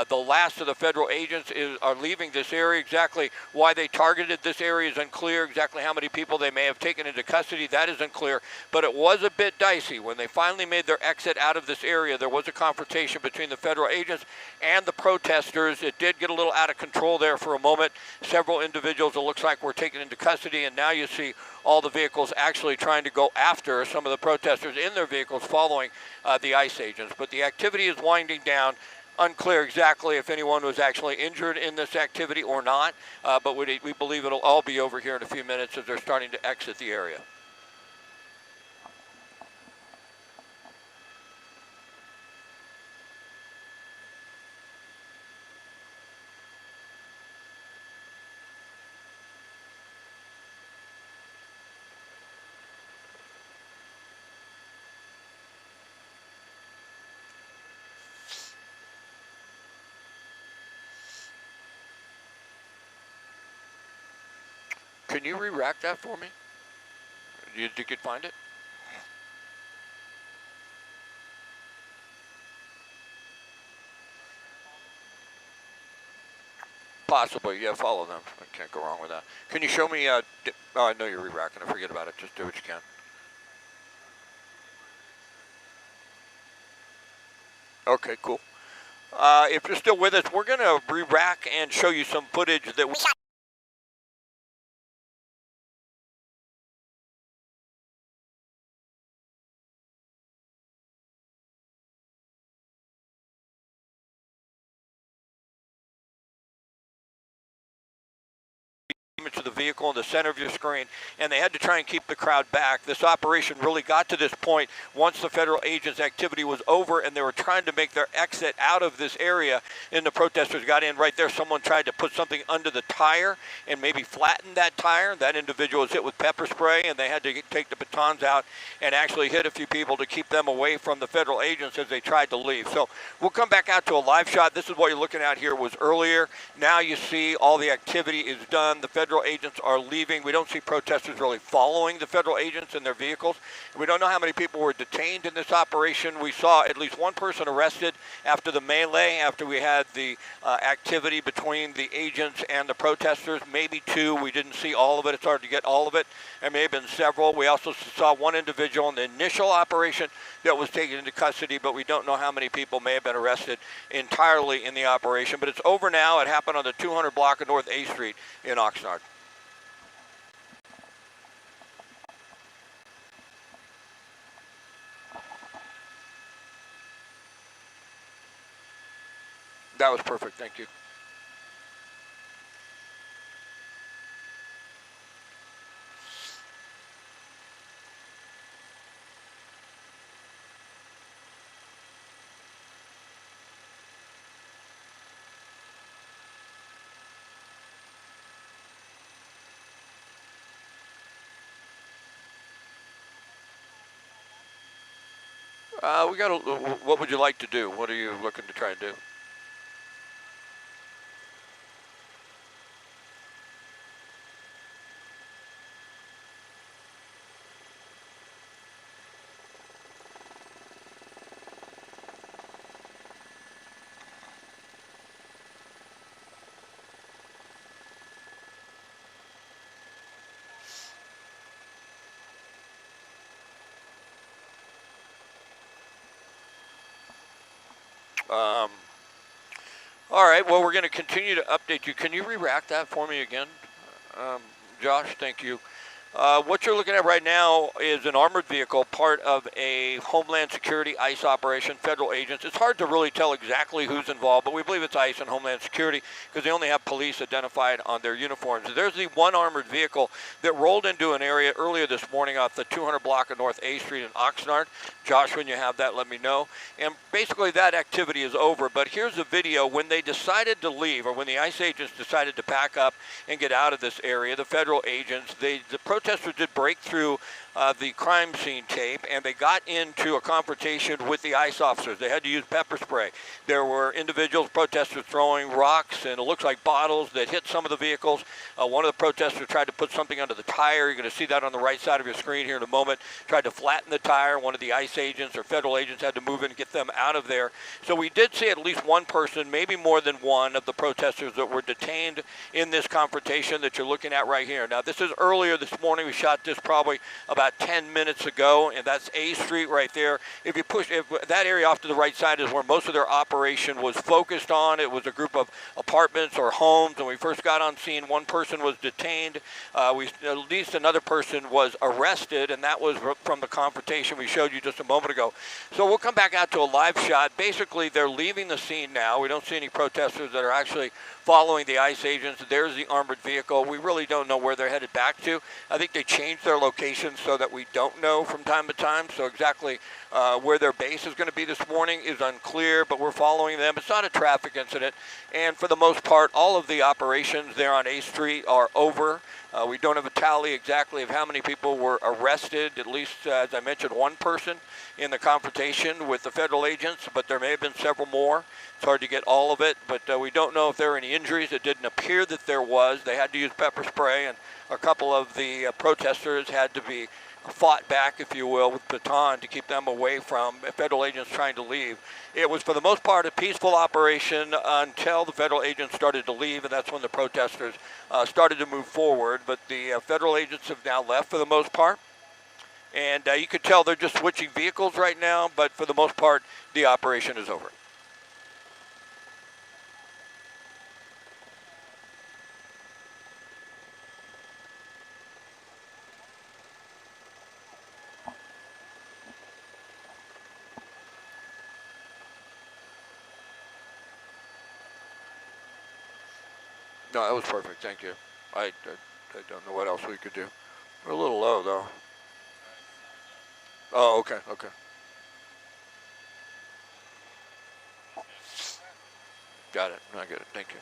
The last of the federal agents are leaving this area. Exactly why they targeted this area is unclear. Exactly how many people they may have taken into custody, that is unclear. But it was a bit dicey. When they finally made their exit out of this area, there was a confrontation between the federal agents and the protesters. It did get a little out of control there for a moment. Several individuals, it looks like, were taken into custody, and now you see all the vehicles actually trying to go after some of the protesters in their vehicles following the ICE agents. But the activity is winding down. Unclear exactly if anyone was actually injured in this activity or not, but we believe it'll all be over here in a few minutes as they're starting to exit the area. Can you re-rack that for me? You could find it? Possibly, yeah, follow them. I can't go wrong with that. Can you show me, oh, I know you're re-racking it, forget about it, just do what you can. Okay, cool. If you're still with us, we're gonna re-rack and show you some footage that we shot. To the vehicle in the center of your screen, and they had to try and keep the crowd back. This operation really got to this point once the federal agents' activity was over and they were trying to make their exit out of this area, and the protesters got in right there. Someone tried to put something under the tire and maybe flatten that tire. That individual was hit with pepper spray, and they had to take the batons out and actually hit a few people to keep them away from the federal agents as they tried to leave. So we'll come back out to a live shot. This is what you're looking at here was earlier. Now you see all the activity is done. The federal agents are leaving. We don't see protesters really following the federal agents in their vehicles. We don't know how many people were detained in this operation. We saw at least one person arrested after the melee, after we had the activity between the agents and the protesters, maybe two. We didn't see all of it. It's hard to get all of it. There may have been several. We also saw one individual in the initial operation that was taken into custody, but we don't know how many people may have been arrested entirely in the operation. But it's over now. It happened on the 200 block of North A Street in Oxnard. That was perfect, thank you. What would you like to do? What are you looking to try and do? All right, well, we're going to continue to update you. Can you re-rack that for me again, Josh? Thank you. What you're looking at right now is an armored vehicle, part of a Homeland Security ICE operation, federal agents. It's hard to really tell exactly who's involved, but we believe it's ICE and Homeland Security because they only have police identified on their uniforms. There's the one armored vehicle that rolled into an area earlier this morning off the 200 block of North A Street in Oxnard. Josh, when you have that, let me know. And basically that activity is over, but here's a video when they decided to leave, or when the ICE agents decided to pack up and get out of this area, the federal agents, the protesters protesters did break through the crime scene tape, and they got into a confrontation with the ICE officers. They had to use pepper spray. There were individuals, protesters, throwing rocks and it looks like bottles that hit some of the vehicles. One of the protesters tried to put something under the tire. You're going to see that on the right side of your screen here in a moment. Tried to flatten the tire. One of the ICE agents or federal agents had to move in and get them out of there. So we did see at least one person, maybe more than one, of the protesters that were detained in this confrontation that you're looking at right here. Now, this is earlier this morning. We shot this probably about 10 minutes ago, and that's A Street right there. If you push that area off to the right side is where most of their operation was focused on. It was a group of apartments or homes. When we first got on scene, one person was detained. At least another person was arrested, and that was from the confrontation we showed you just a moment ago. So we'll come back out to a live shot. Basically, they're leaving the scene now. We don't see any protesters that are actually following the ICE agents. There's the armored vehicle. We really don't know where they're headed back to. I think they changed their location so that we don't know from time to time. So exactly where their base is going to be this morning is unclear, but we're following them. It's not a traffic incident. And for the most part, all of the operations there on A Street are over. We don't have a tally exactly of how many people were arrested, at least, as I mentioned, one person in the confrontation with the federal agents, but there may have been several more. It's hard to get all of it, but we don't know if there were any injuries. It didn't appear that there was. They had to use pepper spray, and a couple of the protesters had to be fought back, if you will, with baton to keep them away from federal agents trying to leave. It was, for the most part, a peaceful operation until the federal agents started to leave, and that's when the protesters started to move forward. But the federal agents have now left for the most part. And you could tell they're just switching vehicles right now, but for the most part, the operation is over. No, that was perfect. Thank you. I don't know what else we could do. We're a little low, though. Oh, okay, okay. Got it. I get it. Thank you.